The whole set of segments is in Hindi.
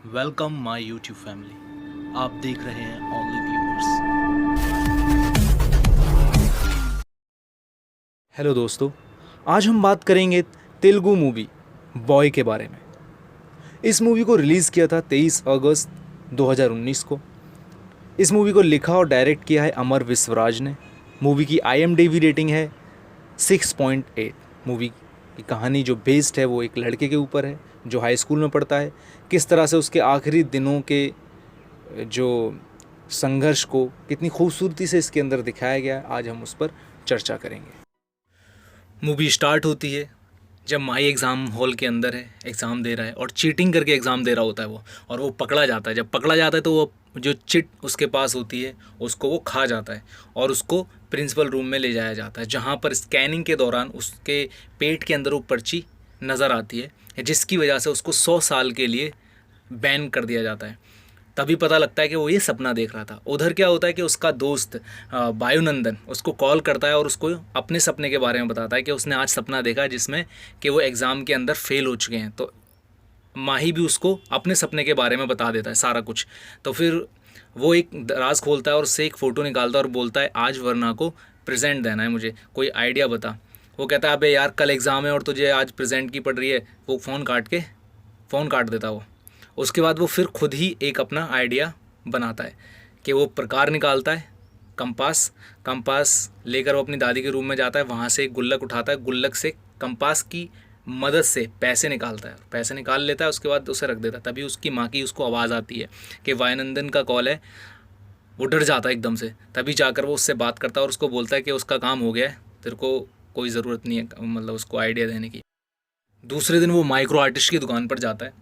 Welcome my YouTube family. आप देख रहे हैं ओनली व्यूअर्स। हेलो दोस्तों, आज हम बात करेंगे तेलुगु मूवी बॉय के बारे में। इस मूवी को रिलीज़ किया था 23 अगस्त 2019 को। इस मूवी को लिखा और डायरेक्ट किया है अमर विश्वराज ने। मूवी की IMDb रेटिंग है 6.8। मूवी की कहानी जो बेस्ड है वो एक लड़के के ऊपर है जो हाई स्कूल में पढ़ता है। किस तरह से उसके आखिरी दिनों के जो संघर्ष को कितनी खूबसूरती से इसके अंदर दिखाया गया है, आज हम उस पर चर्चा करेंगे। मूवी स्टार्ट होती है जब माही एग्ज़ाम हॉल के अंदर है, एग्ज़ाम दे रहा है और चीटिंग करके एग्ज़ाम दे रहा होता है वो, और वो पकड़ा जाता है। जब पकड़ा जाता है तो वो जो चिट उसके पास होती है उसको वो खा जाता है और उसको प्रिंसिपल रूम में ले जाया जाता है, जहाँ पर स्कैनिंग के दौरान उसके पेट के अंदर वो पर्ची नज़र आती है, जिसकी वजह से उसको 100 साल के लिए बैन कर दिया जाता है। तभी पता लगता है कि वो ये सपना देख रहा था। उधर क्या होता है कि उसका दोस्त वायुनंदन उसको कॉल करता है और उसको अपने सपने के बारे में बताता है कि उसने आज सपना देखा जिसमें कि वो एग्ज़ाम के अंदर फेल हो चुके हैं। तो माही भी उसको अपने सपने के बारे में बता देता है सारा कुछ। तो फिर वो एक राज खोलता है और उससे एक फ़ोटो निकालता है और बोलता है आज वरना को प्रेजेंट देना है, मुझे कोई आइडिया बता। वो कहता है अबे यार कल एग्ज़ाम है और तुझे आज प्रेजेंट की पड़ रही है। वो फ़ोन काट देता वो। उसके बाद वो फिर खुद ही एक अपना आइडिया बनाता है कि वो प्रकार निकालता है, कंपास कंपास लेकर वो अपनी दादी के रूम में जाता है। वहाँ से एक गुल्लक उठाता है, गुल्लक से कंपास की मदद से पैसे निकालता है, पैसे निकाल लेता है। उसके बाद उसे रख देता है। तभी उसकी माँ की उसको आवाज़ आती है कि वायुनंदन का कॉल है। वो डर जाता है एकदम से। तभी जाकर वो उससे बात करता है और उसको बोलता है कि उसका काम हो गया है, तेरे को कोई ज़रूरत नहीं है मतलब उसको आइडिया देने की। दूसरे दिन वो माइक्रो आर्टिस्ट की दुकान पर जाता है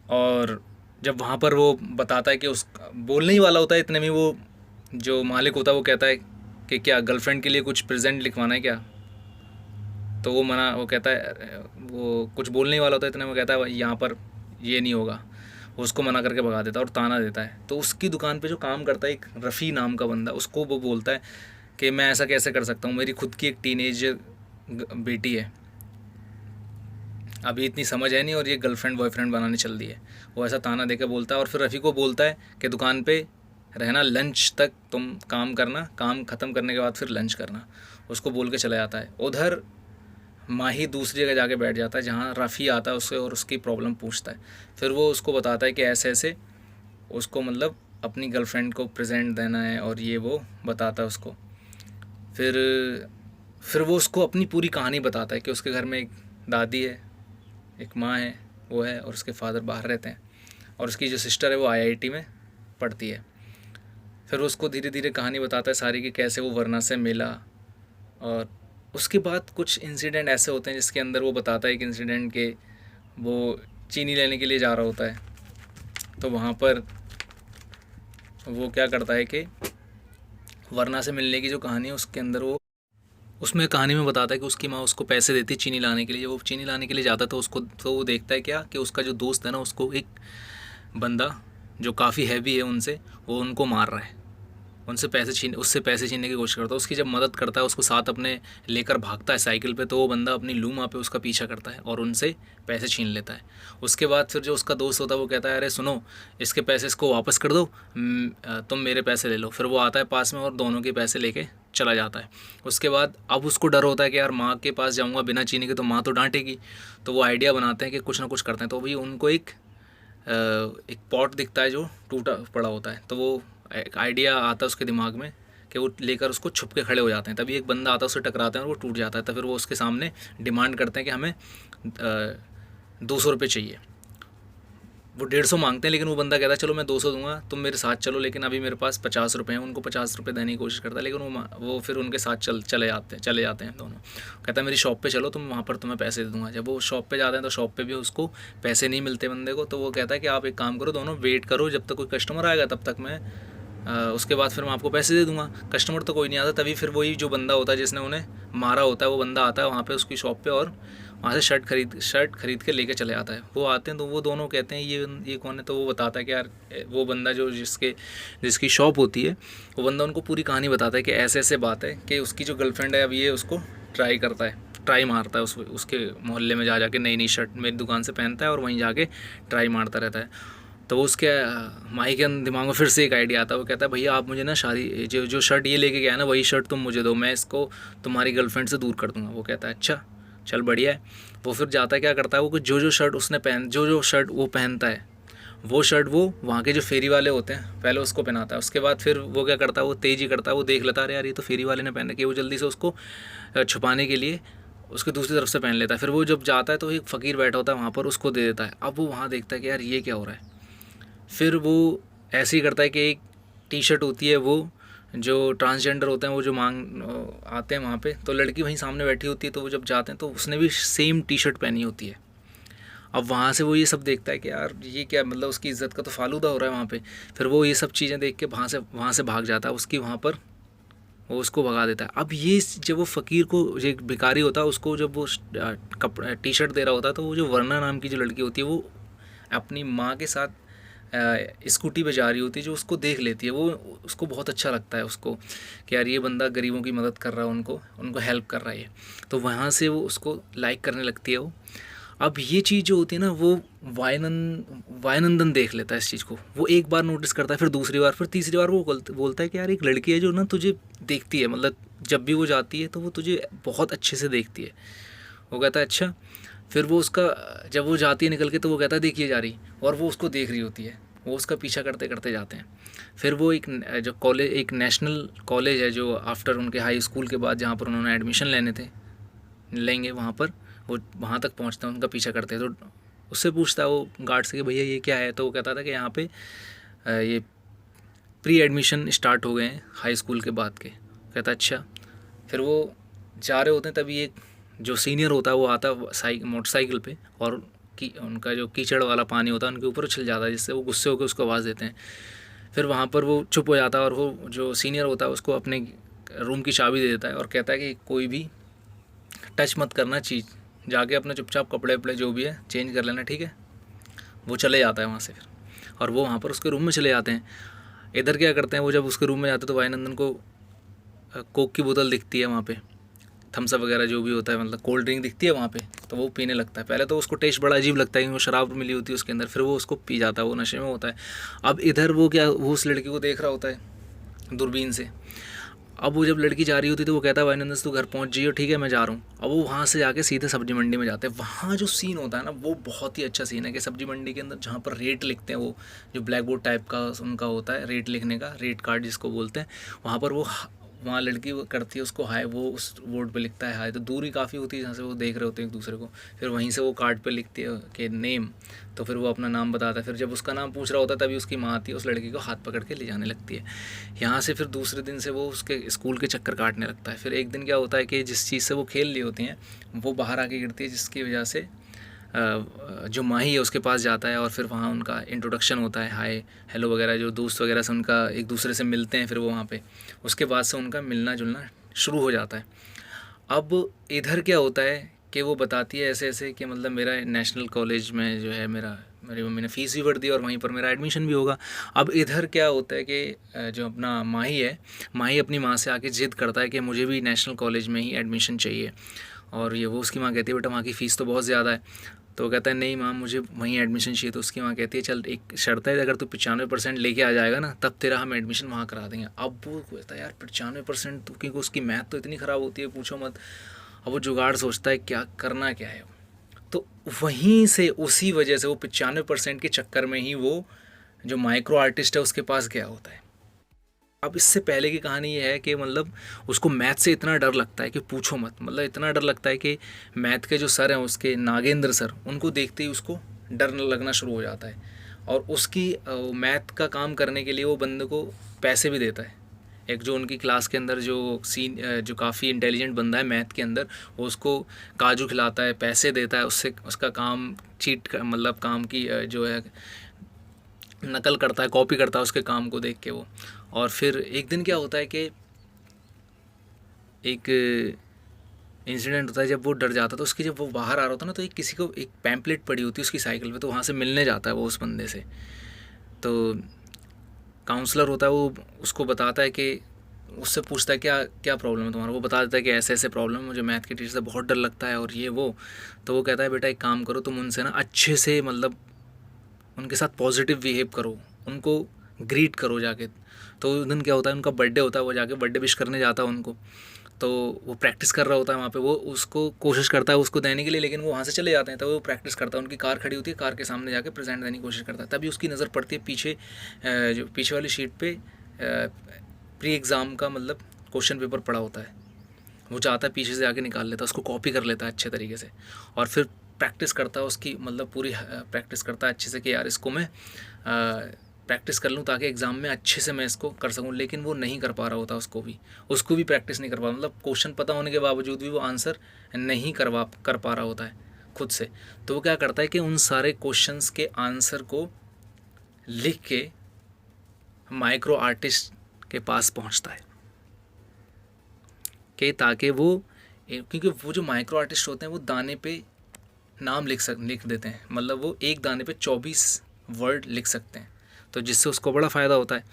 और जब वहाँ पर वो बताता है कि उस बोलने ही वाला होता है, इतने में वो जो मालिक होता है वो कहता है कि क्या गर्लफ्रेंड के लिए कुछ प्रेजेंट लिखवाना है क्या। तो वो कहता है, वो कुछ बोलने ही वाला होता है, इतने में कहता है यहाँ पर ये नहीं होगा। वो उसको मना करके भगा देता है और ताना देता है। तो उसकी दुकान पे जो काम करता है एक रफ़ी नाम का बंदा, उसको वो बोलता है कि मैं ऐसा कैसे कर सकता हूँ, मेरी खुद की एक टीनेज बेटी है, अभी इतनी समझ है नहीं और ये गर्लफ्रेंड बॉयफ्रेंड बनाने चल दी है। वो ऐसा ताना देकर बोलता है और फिर रफ़ी को बोलता है कि दुकान पे रहना, लंच तक तुम काम करना, काम ख़त्म करने के बाद फिर लंच करना। उसको बोल के चला जाता है। उधर माही दूसरी जगह जाके बैठ जाता है जहाँ रफ़ी आता है उससे और उसकी प्रॉब्लम पूछता है। फिर वो उसको बताता है कि ऐसे ऐसे उसको मतलब अपनी गर्लफ्रेंड को प्रेजेंट देना है और ये वो बताता है उसको। फिर फिर वो उसको अपनी पूरी कहानी बताता है कि उसके घर में एक दादी है, एक माँ है, वो है, और उसके फादर बाहर रहते हैं और उसकी जो सिस्टर है वो IIT में पढ़ती है। फिर उसको धीरे धीरे कहानी बताता है सारी कि कैसे वो वरना से मिला। और उसके बाद कुछ इंसिडेंट ऐसे होते हैं जिसके अंदर वो बताता है एक इंसिडेंट के वो चीनी लेने के लिए जा रहा होता है। तो वहाँ पर वो क्या करता है कि वरना से मिलने की जो कहानी है उसके अंदर वो उसमें कहानी में बताता है कि उसकी माँ उसको पैसे देती चीनी लाने के लिए। जब वो चीनी लाने के लिए जाता तो उसको तो वो देखता है क्या कि उसका जो दोस्त है ना, उसको एक बंदा जो काफ़ी हैवी है उनसे वो उनको मार रहा है, उससे पैसे छीनने की कोशिश करता है। उसकी जब मदद करता है, उसको साथ अपने लेकर भागता है साइकिल पे, तो वो बंदा अपनी लूमा पे उसका पीछा करता है और उनसे पैसे छीन लेता है। उसके बाद फिर जो उसका दोस्त होता है वो कहता है अरे सुनो, इसके पैसे इसको वापस कर दो, तुम मेरे पैसे ले लो। फिर वो आता है पास में और दोनों के पैसे लेके चला जाता है। उसके बाद अब उसको डर होता है कि यार माँ के पास जाऊँगा बिना चीनी के तो माँ तो डांटेगी। तो वो आइडिया बनाते हैं कि कुछ ना कुछ करते हैं। तो अभी उनको एक पॉट दिखता है जो टूटा पड़ा होता है। तो वो एक आइडिया आता है उसके दिमाग में कि वो लेकर उसको छुप के खड़े हो जाते हैं। तभी एक बंदा आता है, उससे टकराते हैं और वो टूट जाता है। तो फिर वो उसके सामने डिमांड करते हैं कि हमें 200 रुपये चाहिए। वो 150 मांगते हैं, लेकिन वो बंदा कहता है चलो मैं 200 दूंगा, तुम मेरे साथ चलो, लेकिन अभी मेरे पास 50 रुपये हैं। उनको 50 रुपये देने की कोशिश करता है, लेकिन वो फिर उनके साथ चले जाते हैं दोनों। कहता है मेरी शॉप पे चलो, तुम वहाँ पर तुम्हें पैसे दे दूंगा। जब वो शॉप पे जाते हैं तो शॉप पे भी उसको पैसे नहीं मिलते बंदे को। तो वो कहता है कि आप एक काम करो, दोनों वेट करो, जब तक कोई कस्टमर आएगा तब तक मैं उसके बाद फिर मैं आपको पैसे दे दूंगा। कस्टमर तो कोई नहीं आता। तभी फिर वही जो बंदा होता है जिसने उन्हें मारा होता है वो बंदा आता है वहाँ पे उसकी शॉप पे और वहाँ से शर्ट खरीद के लेके चले आता है। वो आते हैं तो वो दोनों कहते हैं ये कौन है। तो वो बताता है कि यार वो बंदा जो जिसकी शॉप होती है, वो बंदा उनको पूरी कहानी बताता है कि ऐसे ऐसे बात है कि उसकी जो गर्लफ्रेंड है अब ये उसको ट्राई मारता है उसके मोहल्ले में जा जाके नई नई शर्ट मेरी दुकान से पहनता है और वहीं जाके ट्राई मारता रहता है। तो वो उसके माही के दिमाग में फिर से एक आइडिया आता है। वो कहता है भैया आप मुझे ना शादी जो जो शर्ट ये लेके गया है ना वही शर्ट तुम मुझे दो, मैं इसको तुम्हारी गर्लफ्रेंड से दूर कर दूंगा। वो कहता है अच्छा चल बढ़िया है। वो फिर जाता है, क्या करता है वो, जो शर्ट उसने जो शर्ट वो पहनता है वो शर्ट वो वहाँ के जो फेरी वाले होते हैं पहले उसको पहनाता है। उसके बाद फिर वो क्या करता है, वो तेज़ी करता है, वो देख लेता है अरे यार ये तो फेरी वाले ने पहन रखी है। वो जल्दी से उसको छुपाने के लिए उसके दूसरी तरफ से पहन लेता है। फिर वो जब जाता है तो एक फ़कीर बैठा होता है वहाँ पर, उसको दे देता है। अब वो वहाँ देखता है कि यार ये क्या हो रहा है। फिर वो ऐसे ही करता है कि एक टी शर्ट होती है, वो जो ट्रांसजेंडर होते हैं वो जो मांग आते हैं वहाँ पे, तो लड़की वहीं सामने बैठी होती है। तो वो जब जाते हैं तो उसने भी सेम टी शर्ट पहनी होती है। अब वहाँ से वो ये सब देखता है कि यार ये क्या, मतलब उसकी इज़्ज़त का तो फालूदा हो रहा है वहाँ पे। फिर वो ये सब चीज़ें देख के वहाँ से भाग जाता है, उसकी वहाँ पर वो उसको भगा देता है। अब ये जब वो फ़कीर को, जो एक भिखारी होता है उसको जब वो कपड़ा टी शर्ट दे रहा होता है, तो वो जो वरना नाम की जो लड़की होती है वो अपनी माँ के साथ स्कूटी पे जा रही होती है, जो उसको देख लेती है। वो उसको बहुत अच्छा लगता है उसको कि यार ये बंदा गरीबों की मदद कर रहा है, उनको हेल्प कर रहा है ये। तो वहाँ से वो उसको लाइक करने लगती है वो। अब ये चीज़ जो होती है ना, वो वायनंदन देख लेता है इस चीज़ को। वो एक बार नोटिस करता है, फिर दूसरी बार, फिर तीसरी बार वो बोलता है कि यार एक लड़की है जो ना तुझे देखती है, मतलब जब भी वो जाती है तो वो तुझे बहुत अच्छे से देखती है। वो कहता है अच्छा। फिर वो उसका, जब वो जाती है निकल के तो वो कहता है देखिए जा रही, और वो उसको देख रही होती है। वो उसका पीछा करते करते जाते हैं। फिर वो एक जो कॉलेज, एक नेशनल कॉलेज है जो आफ्टर उनके हाई स्कूल के बाद जहाँ पर उन्होंने एडमिशन लेंगे वहाँ पर वो वहाँ तक पहुँचते हैं, उनका पीछा करते हैं। तो उससे पूछता है वो गार्ड से कि भैया ये क्या है। तो वो कहता था कि यहाँ पे ये प्री एडमिशन स्टार्ट हो गए हैं हाई स्कूल के बाद के। कहता अच्छा। फिर वो जा रहे होते हैं, तभी एक जो सीनियर होता है वो आता है मोटरसाइकिल पे, और उनका जो कीचड़ वाला पानी होता है उनके ऊपर उछल जाता है, जिससे वो गुस्से होकर उसको आवाज़ देते हैं। फिर वहाँ पर वो चुप हो जाता है, और वो जो सीनियर होता है उसको अपने रूम की चाबी दे देता है और कहता है कि कोई भी टच मत करना चीज़, जाके अपने चुपचाप कपड़े वपड़े जो भी है चेंज कर लेना, ठीक है। वो चले जाता है वहाँ से फिर, और वो वहाँ पर उसके रूम में चले जाते हैं। इधर क्या करते हैं, वो जब उसके रूम में जाते हैं तो वायुनंदन को कोक की बोतल दिखती है वहाँ पे, थम्स अप वगैरह जो भी होता है, मतलब कोल्ड ड्रिंक दिखती है वहाँ पे। तो वो पीने लगता है। पहले तो उसको टेस्ट बड़ा अजीब लगता है कि वो शराब मिली होती है उसके अंदर, फिर वो उसको पी जाता है, वो नशे में होता है। अब इधर वो उस लड़की को देख रहा होता है दूरबीन से। अब वो जब लड़की जा रही होती है तो वो कहता है वायुनंदन से तू घर पहुँच जाइए, ठीक है मैं जा रहा हूँ। अब वो वहाँ से जाके सीधे सब्जी मंडी में जाते हैं। वहाँ जो सीन होता है ना वो बहुत ही अच्छा सीन है कि सब्जी मंडी के अंदर जहाँ पर रेट लिखते हैं, वो जो ब्लैक बोर्ड टाइप का उनका होता है रेट लिखने का, रेट कार्ड जिसको बोलते हैं, वहाँ पर वहाँ लड़की वो करती है उसको हाय, वो उस बोर्ड पे लिखता है हाय। तो दूरी काफ़ी होती है जहाँ से वो देख रहे होते हैं एक दूसरे को। फिर वहीं से वो कार्ड पे लिखती है कि नेम, तो फिर वो अपना नाम बताता है। फिर जब उसका नाम पूछ रहा होता है तभी उसकी माँ आती है, उस लड़की को हाथ पकड़ के ले जाने लगती है। यहाँ से फिर दूसरे दिन से वो उसके स्कूल के चक्कर काटने लगता है। फिर एक दिन क्या होता है कि जिस चीज़ से वो खेल रही होती हैं वो बाहर आके गिरती है, जिसकी वजह से जो माही है उसके पास जाता है, और फिर वहाँ उनका इंट्रोडक्शन होता है, हाय हेलो वगैरह, जो दोस्त वगैरह से उनका एक दूसरे से मिलते हैं। फिर वो वहाँ पे उसके बाद से उनका मिलना जुलना शुरू हो जाता है। अब इधर क्या होता है कि वो बताती है ऐसे ऐसे कि मतलब मेरा नेशनल कॉलेज में जो है मेरी मम्मी ने फ़ीस भी भर दी और वहीं पर मेरा एडमिशन भी होगा। अब इधर क्या होता है कि जो अपना माही है, माही अपनी माँ से आके ज़िद करता है कि मुझे भी नेशनल कॉलेज में ही एडमिशन चाहिए। और ये वो उसकी माँ कहती है बेटा वहाँ की फ़ीस तो बहुत ज़्यादा है। तो वो कहता है नहीं माँ मुझे वहीं एडमिशन चाहिए। तो उसकी माँ कहती है चल एक शर्त है, अगर तू 95% लेके आ जाएगा ना तब तेरा हम एडमिशन वहाँ करा देंगे। अब वो कहता है यार 95%, तो क्योंकि उसकी मैथ तो इतनी ख़राब होती है पूछो मत। अब वो जुगाड़ सोचता है क्या करना क्या है। तो वहीं से उसी वजह से वो 95% के चक्कर में ही वो जो माइक्रो आर्टिस्ट है उसके पास गया होता है। अब इससे पहले की कहानी ये है कि मतलब उसको मैथ से इतना डर लगता है कि पूछो मत, मतलब इतना डर लगता है कि मैथ के जो सर हैं उसके नागेंद्र सर, उनको देखते ही उसको डर लगना शुरू हो जाता है। और उसकी मैथ का काम करने के लिए वो बंदे को पैसे भी देता है। एक जो उनकी क्लास के अंदर जो काफ़ी इंटेलिजेंट बंदा है मैथ के अंदर, वो उसको काजू खिलाता है, पैसे देता है, उससे उसका काम मतलब काम की जो है नकल करता है, कॉपी करता है उसके काम को देख के वो। और फिर एक दिन क्या होता है कि एक इंसिडेंट होता है जब वो डर जाता है। तो उसकी जब वो बाहर आ रहा होता है ना, तो किसी को एक पैम्पलेट पड़ी होती है उसकी साइकिल पे, तो वहाँ से मिलने जाता है वो उस बंदे से। तो काउंसलर होता है वो उसको बताता है कि उससे पूछता है क्या क्या प्रॉब्लम है तुम्हारा। वो बता देता है कि ऐसे ऐसे प्रॉब्लम है, मुझे मैथ के टीचर से बहुत डर लगता है और ये वो। तो वो कहता है बेटा एक काम करो तुम उनसे ना अच्छे से मतलब उनके साथ पॉजिटिव बिहेव करो, उनको ग्रीट करो जाके। तो उस दिन क्या होता है, उनका बर्थडे होता है, वो जाके बर्थडे विश करने जाता है उनको। तो वो प्रैक्टिस कर रहा होता है वहाँ पे, वो उसको कोशिश करता है उसको देने के लिए, लेकिन वो वहाँ से चले जाते हैं। तो वो प्रैक्टिस करता है, उनकी कार खड़ी होती है, कार के सामने जाके प्रेजेंट देने की कोशिश करता है। तभी उसकी नज़र पड़ती है पीछे, जो पीछे वाली शीट पे प्री एग्ज़ाम का मतलब क्वेश्चन पेपर पड़ा होता है। वो चाहता है पीछे से आके निकाल लेता है, उसको कॉपी कर लेता है अच्छे तरीके से, और फिर प्रैक्टिस करता है उसकी, मतलब पूरी प्रैक्टिस करता है अच्छे से कि यार इसको मैं प्रैक्टिस कर लूँ ताकि एग्ज़ाम में अच्छे से मैं इसको कर सकूँ। लेकिन वो नहीं कर पा रहा होता, उसको भी प्रैक्टिस नहीं कर पा, मतलब क्वेश्चन पता होने के बावजूद भी वो आंसर नहीं कर पा रहा होता है खुद से। तो वो क्या करता है कि उन सारे क्वेश्चंस के आंसर को लिख के माइक्रो आर्टिस्ट के पास पहुंचता है, कि ताकि वो, क्योंकि वो जो माइक्रो आर्टिस्ट होते हैं वो दाने पे नाम लिख देते हैं, मतलब वो एक दाने पे 24 वर्ड लिख सकते हैं, तो जिससे उसको बड़ा फ़ायदा होता है।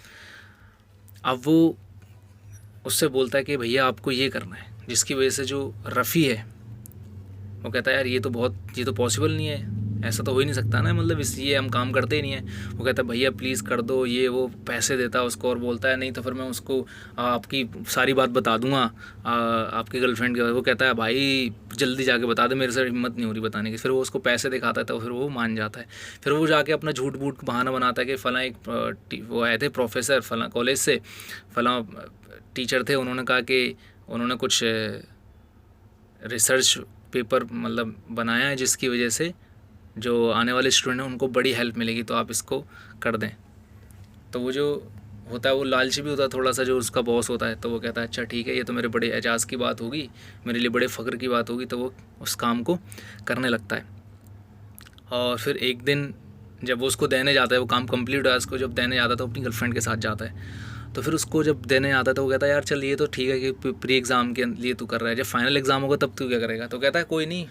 अब वो उससे बोलता है कि भैया आपको ये करना है, जिसकी वजह से जो रफ़ी है वो कहता है यार ये तो पॉसिबल नहीं है, ऐसा तो हो ही नहीं सकता ना, मतलब इसलिए हम काम करते ही नहीं है। वो कहता है भैया प्लीज़ कर दो ये, वो पैसे देता है उसको और बोलता है नहीं तो फिर मैं उसको आपकी सारी बात बता दूंगा आपकी गर्लफ्रेंड के। वो कहता है भाई जल्दी जाके बता दे, मेरे से हिम्मत नहीं हो रही बताने की। फिर वो उसको पैसे दिखाता है तो फिर वो मान जाता है। फिर वो जाके अपना झूठ बूठ बहाना बनाता है कि फ़लाँ वो आए थे प्रोफेसर फ़लाँ कॉलेज से, फ़लाँ टीचर थे, उन्होंने कहा कि उन्होंने कुछ रिसर्च पेपर मतलब बनाया है जिसकी वजह से जो आने वाले स्टूडेंट हैं उनको बड़ी हेल्प मिलेगी, तो आप इसको कर दें। तो वो जो होता है वो लालची भी होता है थोड़ा सा, जो उसका बॉस होता है। तो वो कहता है अच्छा ठीक है, ये तो मेरे बड़े एजाज़ की बात होगी, मेरे लिए बड़े फ़ख्र की बात होगी। तो वो उस काम को करने लगता है। और फिर एक दिन जब वो उसको देने जाता है, वो काम कंप्लीट हुआ, उसको जब देने जाता है तो अपनी गर्लफ्रेंड के साथ जाता है। तो फिर उसको जब देने आता है तो वो कहता है यार चल ये तो ठीक है कि प्री एग्ज़ाम के लिए तू कर रहा है, जब फाइनल एग्ज़ाम होगा तब तू क्या करेगा। तो कहता है कोई नहीं,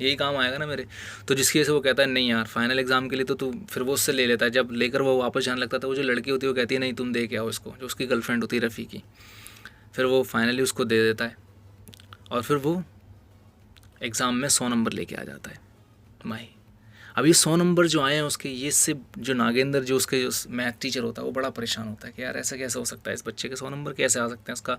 यही काम आएगा ना मेरे। तो जिसकी वजह से वो कहता है नहीं यार फाइनल एग्ज़ाम के लिए तो तू, फिर वो उससे ले लेता है। जब लेकर वो वापस जाने लगता है तो वो जो लड़की होती है वो कहती है नहीं तुम दे के आओ इसको, जो उसकी गर्लफ्रेंड होती है रफ़ी की। फिर वो फाइनली उसको दे देता है और फिर वो एग्ज़ाम में 100 नंबर लेके आ जाता है माही। अब ये 100 नंबर जो आए हैं उसके, ये से जो नागेंद्र जो उसके जो मैथ टीचर होता है वो बड़ा परेशान होता है कि यार ऐसा कैसे हो सकता है, इस बच्चे के 100 नंबर कैसे आ सकते हैं। उसका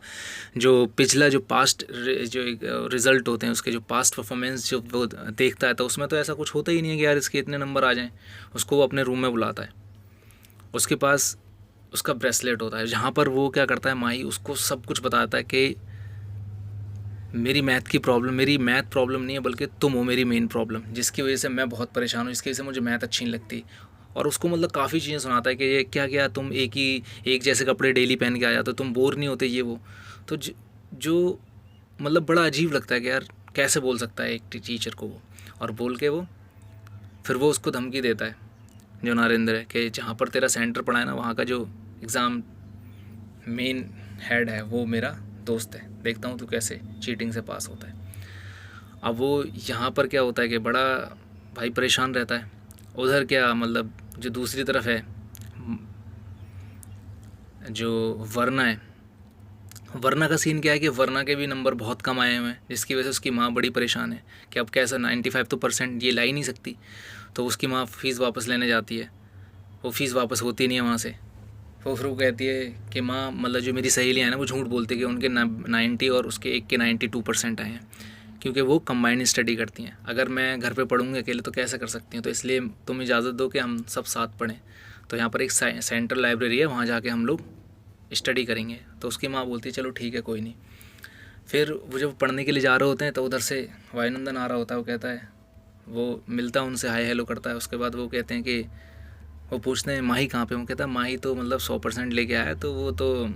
जो पिछला जो पास्ट जो रिज़ल्ट होते हैं, उसके जो पास्ट परफॉर्मेंस जो वो देखता है तो उसमें तो ऐसा कुछ होता ही नहीं है कि यार इसके इतने नंबर आ जाएँ। उसको वो अपने रूम में बुलाता है, उसके पास उसका ब्रेसलेट होता है जहाँ पर वो क्या करता है, माही उसको सब कुछ बताता है कि मेरी मैथ प्रॉब्लम नहीं है, बल्कि तुम हो मेरी मेन प्रॉब्लम, जिसकी वजह से मैं बहुत परेशान हूँ, इसकी वजह से मुझे मैथ अच्छी नहीं लगती। और उसको मतलब काफ़ी चीज़ें सुनाता है कि ये क्या तुम एक जैसे कपड़े डेली पहन के आ जाते हो, तुम बोर नहीं होते ये वो। तो जो मतलब बड़ा अजीब लगता है कि यार कैसे बोल सकता है एक टीचर को वो। और बोल के वो फिर वो उसको धमकी देता है जो नरेंद्र है कि जहाँ पर तेरा सेंटर पड़ा है ना, वहाँ का जो एग्ज़ाम मेन हेड है वो मेरा दोस्त है, देखता हूँ तू कैसे चीटिंग से पास होता है। अब वो यहाँ पर क्या होता है कि बड़ा भाई परेशान रहता है। उधर क्या मतलब जो दूसरी तरफ है जो वरना है, वरना का सीन क्या है कि वरना के भी नंबर बहुत कम आए हुए हैं, जिसकी वजह से उसकी माँ बड़ी परेशान है कि अब कैसा 95 तो परसेंट ये ला ही नहीं सकती। तो उसकी माँ फ़ीस वापस लेने जाती है, वो फ़ीस वापस होती नहीं है वहाँ से। तो फिर वो कहती है कि माँ मतलब जो मेरी सहेलियाँ हैं ना वो झूठ बोलती है कि उनके 90 और उसके एक के 92% आए हैं, क्योंकि वो कंबाइंड स्टडी करती हैं। अगर मैं घर पे पढ़ूँगी अकेले तो कैसे कर सकती हूँ, तो इसलिए तुम इजाज़त दो कि हम सब साथ पढ़ें। तो यहाँ पर एक सेंट्रल लाइब्रेरी है, वहाँ जाके हम लोग स्टडी करेंगे। तो उसकी माँ बोलती है चलो ठीक है कोई नहीं। फिर वो जब पढ़ने के लिए जा रहे होते हैं तो उधर से वायुनंदन आ रहा होता है। वो कहता है, वो मिलता है उनसे, हाय हेलो करता है। उसके बाद वो कहते हैं कि वो पूछते हैं माही कहाँ पे। वो कहता है माही तो मतलब 100% लेके आया, तो वो तो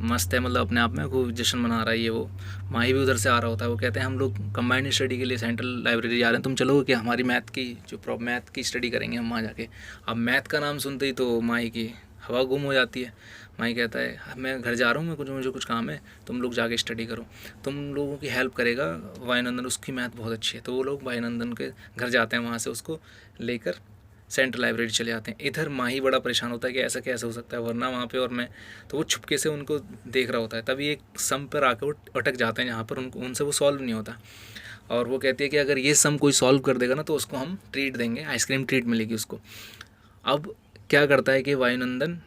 मस्त है, मतलब अपने आप में खूब जश्न मना रहा है ये वो। माही भी उधर से आ रहा होता है। वो कहते हैं हम लोग कंबाइंड स्टडी के लिए सेंट्रल लाइब्रेरी जा रहे हैं, तुम चलोगे कि हमारी मैथ की स्टडी करेंगे हम वहाँ जाके। अब मैथ का नाम सुनते ही तो माही की हवा गुम हो जाती है। माही कहता है मैं घर जा रहा हूँ, मुझे कुछ काम है, तुम लोग जाके स्टडी करो, तुम लोगों की हेल्प करेगा वायुनंदन, उसकी मैथ बहुत अच्छी है। तो वो लोग वायुनंदन के घर जाते हैं, वहाँ से उसको लेकर सेंट्रल लाइब्रेरी चले जाते हैं। इधर माही बड़ा परेशान होता है कि ऐसा कैसे हो सकता है, वरना वहाँ पे और मैं। तो वो छुपके से उनको देख रहा होता है। तभी एक सम पर आकर वो अटक जाते हैं जहाँ पर उनको उनसे वो सॉल्व नहीं होता। और वो कहती है कि अगर ये सम कोई सॉल्व कर देगा ना तो उसको हम ट्रीट देंगे, आइसक्रीम ट्रीट मिलेगी उसको। अब क्या करता है कि वायुनंदन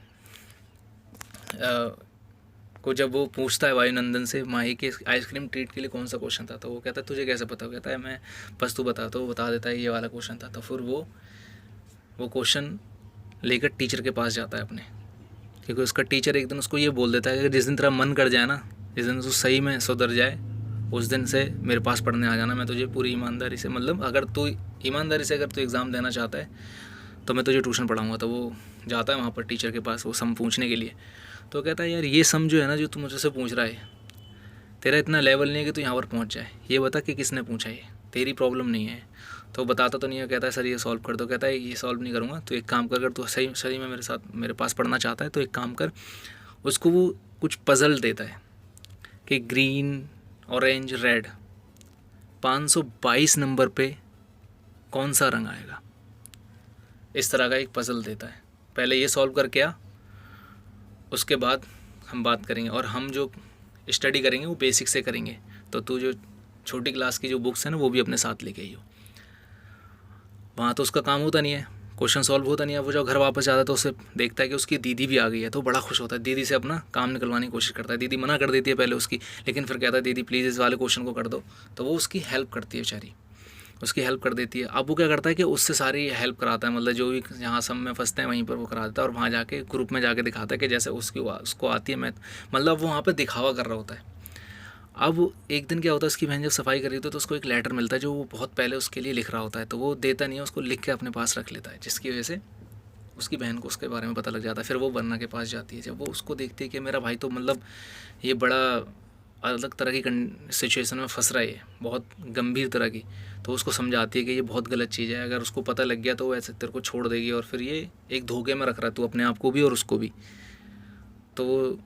को जब वो पूछता है वायुनंदन से माही के आइसक्रीम ट्रीट के लिए कौन सा क्वेश्चन था, तो वो कहता है तुझे कैसे पता, वो कहता है मैं बस तू बता, तो वो बता देता है ये वाला क्वेश्चन था। तो फिर वो क्वेश्चन लेकर टीचर के पास जाता है अपने, क्योंकि उसका टीचर एक दिन उसको ये बोल देता है कि जिस दिन तेरा मन कर जाए ना, जिस दिन तू सही में सुधर जाए, उस दिन से मेरे पास पढ़ने आ जाना, मैं तुझे पूरी ईमानदारी से, मतलब अगर तू ईमानदारी से अगर तू एग्ज़ाम देना चाहता है तो मैं तुझे ट्यूशन पढ़ाऊँगा। तो वो जाता है वहाँ पर टीचर के पास वो सम पूछने के लिए। तो कहता है यार ये सम जो है ना जो तू मुझसे पूछ रहा है, तेरा इतना लेवल नहीं है कि तू यहाँ पर पहुँच जाए, ये बता कि किसने पूछा, ये तेरी प्रॉब्लम नहीं है। तो बताता तो नहीं है, कहता है सर ये सॉल्व कर दो। कहता है ये सॉल्व नहीं करूँगा, तो एक काम कर, अगर तू सही सही में मेरे पास पढ़ना चाहता है तो एक काम कर। उसको वो कुछ पज़ल देता है कि ग्रीन, ऑरेंज, रेड 522 नंबर पे कौन सा रंग आएगा, इस तरह का एक पज़ल देता है। पहले ये सॉल्व करके आ, उसके बाद हम बात करेंगे, और हम जो स्टडी करेंगे वो बेसिक से करेंगे। तो तू जो छोटी क्लास की जो बुक्स हैं ना वो भी अपने साथ लेके आइयो। वहाँ तो उसका काम होता नहीं है, क्वेश्चन सॉल्व होता नहीं है। वो जब घर वापस जाता है तो उसे देखता है कि उसकी दीदी भी आ गई है, तो बड़ा खुश होता है, दीदी से अपना काम निकलवाने की कोशिश करता है। दीदी मना कर देती है पहले उसकी, लेकिन फिर कहता है दीदी प्लीज़ इस वाले क्वेश्चन को कर दो। तो वो उसकी हेल्प करती है बेचारी, उसकी हेल्प कर देती है। अब वो क्या करता है कि उससे सारी हेल्प कराता है, मतलब जो भी जहाँ सब में फंसते हैं वहीं पर वो करा देता है, और वहाँ जाके ग्रुप में जाके दिखाता है कि जैसे उसको आती है मैथ, मतलब वो वहाँ पर दिखावा कर रहा होता है। अब एक दिन क्या होता है, उसकी बहन जब सफाई कर रही होती है तो उसको एक लेटर मिलता है जो वो बहुत पहले उसके लिए लिख रहा होता है, तो वो देता नहीं है, उसको लिख के अपने पास रख लेता है, जिसकी वजह से उसकी बहन को उसके बारे में पता लग जाता है। फिर वो वरना के पास जाती है, जब वो उसको देखती है कि मेरा भाई तो मतलब ये बड़ा अलग तरह की सिचुएशन में फंस रहा है, बहुत गंभीर तरह की, तो उसको समझाती है कि ये बहुत गलत चीज़ है, अगर उसको पता लग गया तो वो ऐसे तेरे को छोड़ देगी, और फिर ये एक धोखे में रख रहा है तू अपने आप को भी और उसको भी। तो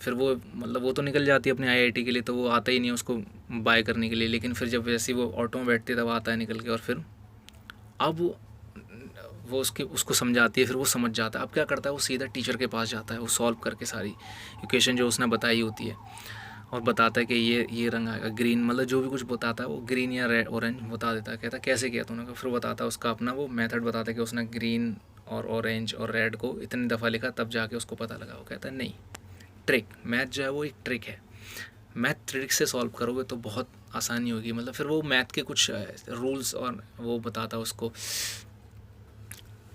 फिर वो मतलब वो तो निकल जाती है अपने आईआईटी के लिए, तो वो आता ही नहीं है उसको बाय करने के लिए, लेकिन फिर जब वैसे ही वो ऑटो में बैठती है तब आता है निकल के, और फिर अब वो उसको समझाती है, फिर वो समझ जाता है। अब क्या करता है, वो सीधा टीचर के पास जाता है, वो सॉल्व करके सारी इक्वेशन जो उसने बताई होती है, और बताता है कि ये रंग आएगा ग्रीन, मतलब जो भी कुछ बताता है वो ग्रीन या रेड ऑरेंज बता देता है। कहता है कैसे किया तूने, फिर बताता है उसका अपना वो मेथड बताता है कि उसने ग्रीन और ऑरेंज और रेड को इतनी दफ़ा लिखा तब जाके उसको पता लगा। वो कहता है नहीं, ट्रिक, मैथ जो है वो एक ट्रिक है, मैथ ट्रिक से सॉल्व करोगे तो बहुत आसानी होगी। मतलब फिर वो मैथ के कुछ रूल्स और वो बताता है उसको।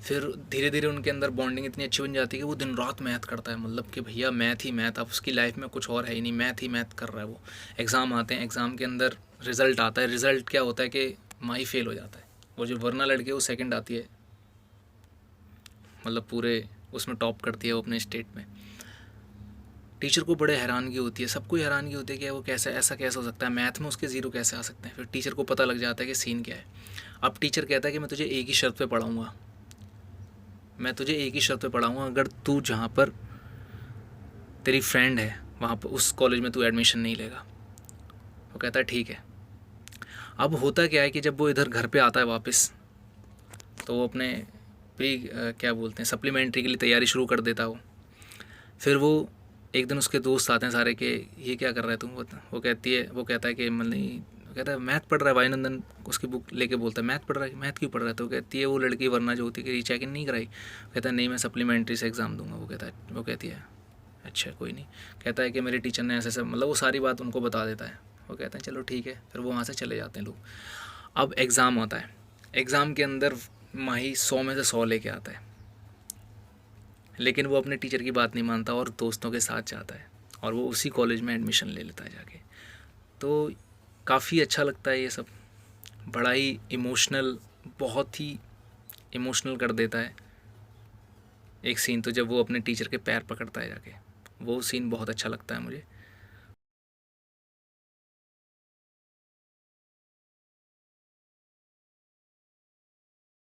फिर धीरे धीरे उनके अंदर बॉन्डिंग इतनी अच्छी बन जाती है कि वो दिन रात मैथ करता है, मतलब कि भैया मैथ ही मैथ, अब उसकी लाइफ में कुछ और है ही नहीं, मैथ ही मैथ कर रहा है वो। एग्ज़ाम आते हैं, एग्ज़ाम के अंदर रिज़ल्ट आता है, रिज़ल्ट क्या होता है कि माही फेल हो जाता है, वो जो वरना लड़के वो सेकंड आती है, मतलब पूरे उसमें टॉप करती है वो अपने स्टेट में। टीचर को बड़े हैरानगी होती है, सबको हैरानगी होती है कि वो कैसे, ऐसा कैसे हो सकता है, मैथ में उसके ज़ीरो कैसे आ सकते हैं। फिर टीचर को पता लग जाता है कि सीन क्या है। अब टीचर कहता है कि मैं तुझे एक ही शर्त पे पढ़ाऊँगा, मैं तुझे एक ही शर्त पे पढ़ाऊँगा, अगर तू जहाँ पर तेरी फ्रेंड है वहाँ पर उस कॉलेज में तू एडमिशन नहीं लेगा। वो कहता है ठीक है। अब होता क्या है कि जब वो इधर घर पे आता है वापस, तो वो अपने क्या बोलते हैं सप्लीमेंट्री के लिए तैयारी शुरू कर देता है वो। फिर वो एक दिन उसके दोस्त आते हैं सारे के, ये क्या कर रहा है तुम, वो कहता है कि मतलब कहता है मैथ पढ़ रहा है। वायुनंदन उसकी बुक लेके बोलता है मैथ पढ़ रहा है, मैथ क्यों पढ़ रहा है, तो कहती है वो लड़की वरना जो होती है कि रीचेकिंग नहीं कराई। कहता है नहीं मैं सप्लीमेंट्री से एग्ज़ाम दूंगा। वो कहती है अच्छा कोई नहीं। कहता है कि मेरे टीचर ने ऐसे मतलब वो सारी बात उनको बता देता है। वो कहते हैं चलो ठीक है, फिर वो वहाँ से चले जाते हैं लोग। अब एग्ज़ाम आता है, एग्ज़ाम के अंदर माही 100 में से 100 लेके आता है, लेकिन वो अपने टीचर की बात नहीं मानता और दोस्तों के साथ जाता है, और वो उसी कॉलेज में एडमिशन ले लेता है जाके। तो काफ़ी अच्छा लगता है ये सब, बड़ा ही इमोशनल, बहुत ही इमोशनल कर देता है एक सीन। तो जब वो अपने टीचर के पैर पकड़ता है जाके, वो सीन बहुत अच्छा लगता है मुझे।